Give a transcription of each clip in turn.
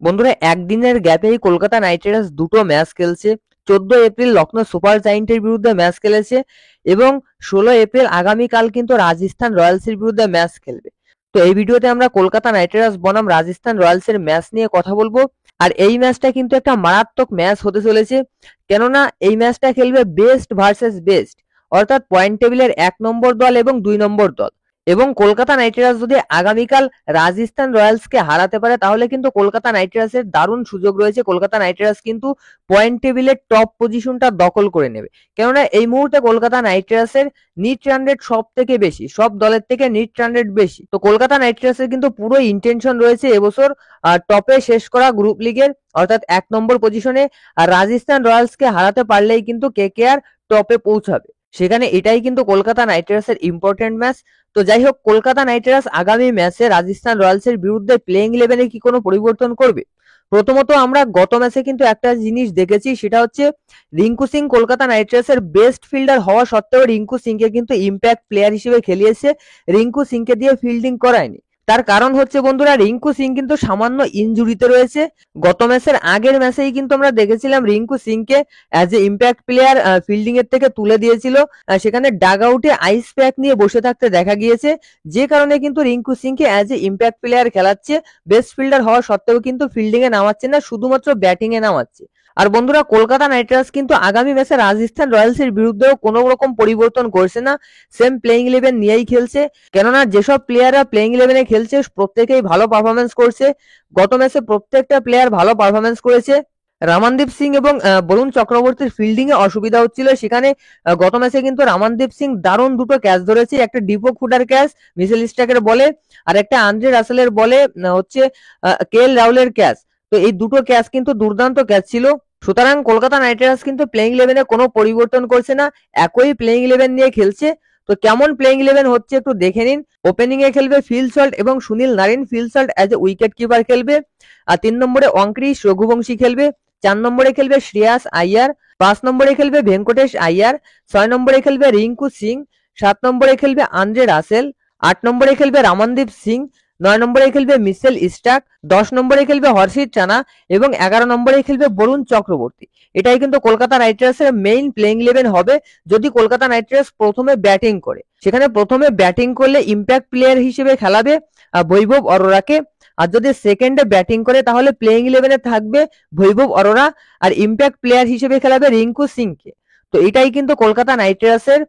বন্ধুরা, একদিনের গ্যাপেই Kolkata knight Riders দুটো ম্যাচ খেলছে। 14 এপ্রিল লখনৌ সুপার জায়েন্টের বিরুদ্ধে ম্যাচ খেলেছে এবং 16 এপ্রিল আগামীকাল কিন্তু রাজস্থান রয়্যালসের বিরুদ্ধে ম্যাচ খেলবে। তো এই ভিডিওতে আমরা কলকাতা নাইট রাইডার্স বনাম রাজস্থান রয়্যালসের ম্যাচ নিয়ে কথা বলবো। আর এই ম্যাচটা কিন্তু একটা মারাত্মক ম্যাচ হতে চলেছে, কেননা এই ম্যাচটা খেলবে বেস্ট ভার্সেস বেস্ট, অর্থাৎ পয়েন্ট টেবিলের 1 নম্বর দল এবং 2 নম্বর দল। এবং কলকাতা নাইট রাইডার্স যদি আগামীকাল রাজস্থান রয়্যালসকে হারাতে পারে তাহলে কিন্তু কলকাতা নাইট রাইডার্সের দারুণ সুযোগ রয়েছে। কলকাতা নাইট রাইডার্স কিন্তু পয়েন্ট টেবিলের টপ পজিশনটা দখল করে নেবে, কেননা এই মুহূর্তে কলকাতা নাইট রাইডার্সের নিট রান রেট সব থেকে বেশি, সব দলের থেকে নিট রান রেট বেশি। তো কলকাতা নাইট রাইডার্সের কিন্তু পুরো ইন্টেনশন রয়েছে এবছর টপে শেষ করা গ্রুপ লিগের, অর্থাৎ 1 নম্বর পজিশনে। আর রাজস্থান রয়্যালসকে হারাতে পারলেই কিন্তু কেকেআর টপে পৌঁছাবে, সেখানে এটাই কিন্তু কলকাতা নাইট রাইডার্সের ইম্পর্টেন্ট ম্যাচ। তো যাই হোক, কলকাতা নাইট রাইডার্স আগামী ম্যাচে রাজস্থান রয়্যালসের বিরুদ্ধে প্লেইং ইলেভেনে কি কোনো পরিবর্তন করবে? প্রথমত আমরা গত ম্যাচে কিন্তু একটা জিনিস দেখেছি, সেটা হচ্ছে রিঙ্কু সিং কলকাতা নাইট রাইডার্সের বেস্ট ফিল্ডার হওয়া সত্ত্বেও রিঙ্কু সিংকে কিন্তু ইম্প্যাক্ট প্লেয়ার হিসেবে খেলিয়েছে, রিঙ্কু সিংকে দিয়ে ফিল্ডিং করায়নি। তার কারণ হচ্ছে বন্ধুরা, রিঙ্কু সিং কিন্তু সামান্য ইনজুরিতে রয়েছে। গত ম্যাচের আগের ম্যাচেই কিন্তু আমরা দেখেছিলাম রিঙ্কু সিংকে as a impact player fielding এর থেকে তুলে দিয়েছিল, সেখানে ডাগ আউটে আইস প্যাক নিয়ে বসে থাকতে দেখা গিয়েছে, যে কারণে কিন্তু রিঙ্কু সিংকে অ্যাজ এ ইম্প্যাক্ট প্লেয়ার খেলাচ্ছে। বেস্ট ফিল্ডার হওয়া সত্ত্বেও কিন্তু ফিল্ডিং এ নামাচ্ছে না, শুধুমাত্র ব্যাটিং এ নামাচ্ছে। আর বন্ধুরা, কলকাতা নাইট রাইডার্স কিন্তু আগামী ম্যাচে রাজস্থান রয়্যালসের বিরুদ্ধেও কোনো রকম পরিবর্তন করছে না, সেম প্লেইং ইলেভেন নিয়েই খেলছে। কেননা যেসব প্লেয়াররা প্লেইং ইলেভেনে খেলছে প্রত্যেকেই ভালো পারফরমেন্স করছে। গত ম্যাচে প্রত্যেকটা প্লেয়ার ভালো পারফরমেন্স করেছে। রামানদীপ সিং এবং বরুণ চক্রবর্তীর ফিল্ডিং এ অসুবিধা হচ্ছিল, সেখানে গত ম্যাচে কিন্তু রামানদীপ সিং দারুণ দুটো ক্যাচ ধরেছে, একটা ডিপো ফুটার ক্যাচ মিচেল স্টার্কের বলে, আর একটা আন্দ্রে রাসেলের বলে হচ্ছে কেএল রাহুলের ক্যাচ। তো এই দুটো ক্যাচ কিন্তু দুর্দান্ত ক্যাচ ছিল। সুতরাং কলকাতা নাইট রাইডার্স কিন্তু প্লেইং ইলেভেনে কোনো পরিবর্তন করছে না, একই প্লেইং ইলেভেন নিয়ে খেলছে। তো কেমন প্লেইং ইলেভেন হচ্ছে একটু দেখে নিন। ওপেনিং এ খেলবে ফিল সল্ট এবং Sunil Narine. Phil Salt as a wicket keeper খেলবে। আর 3 নম্বরে অঙ্ক্রিশ রঘুবংশী খেলবে। 4 নম্বরে খেলবে শ্রেয়াস আইয়ার। 5 নম্বরে খেলবে ভেঙ্কটেশ আইয়ার। 6 নম্বরে খেলবে রিঙ্কু সিং। 7 নম্বরে খেলবে আন্দ্রে রাসেল। 8 নম্বরে খেলবে রামনদীপ সিং। 9 নম্বরে খেলবে মিচেল স্টার্ক। 10 নম্বরে খেলবে হর্ষিত রানা এবং 11 নম্বরে খেলবে বরুণ চক্রবর্তী। এটাই কিন্তু কলকাতা নাইট রাইডার্সের মেইন প্লেইং ইলেভেন হবে যদি কলকাতা নাইট রাইডার্স প্রথমে ব্যাটিং করে। সেখানে প্রথমে ব্যাটিং করলে ইম্প্যাক্ট প্লেয়ার হিসেবে খেলাবে বৈভব অরোরাকে, আর যদি সেকেন্ডে ব্যাটিং করে তাহলে প্লেইং ইলেভেনে থাকবে বৈভব অরোরা, আর ইম্প্যাক্ট প্লেয়ার হিসেবে খেলাবে রিঙ্কু সিংকে। তো এটাই কিন্তু কলকাতা নাইট রাইডার্সের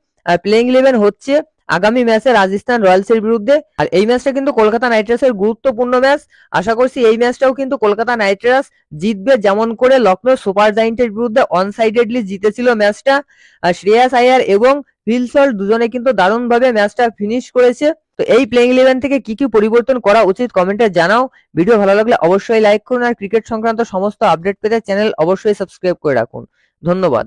প্লেইং ইলেভেন হচ্ছে আগামী ম্যাচে রাজস্থান রয়্যালসের বিরুদ্ধে। আর এই ম্যাচটা কিন্তু কলকাতা নাইট রাইডার্সের গুরুত্বপূর্ণ ম্যাচ। আশা করছি এই ম্যাচটাও কিন্তু কলকাতা নাইট রাইডার্স জিতবে, যেমন করে লখনৌ সুপার জায়েন্টের বিরুদ্ধে অনসাইডেডলি জিতেছিল ম্যাচটা। শ্রেয়াস আইয়ার এবং ফিল সল্ট দুজনে কিন্তু দারুণভাবে ম্যাচটা ফিনিশ করেছে। তো এই প্লেইং ইলেভেন থেকে কি কি পরিবর্তন করা উচিত কমেন্টে জানাও। ভিডিও ভালো লাগলে অবশ্যই লাইক করুন, আর ক্রিকেট সংক্রান্ত সমস্ত আপডেট পেতে চ্যানেল অবশ্যই সাবস্ক্রাইব করে রাখুন। ধন্যবাদ।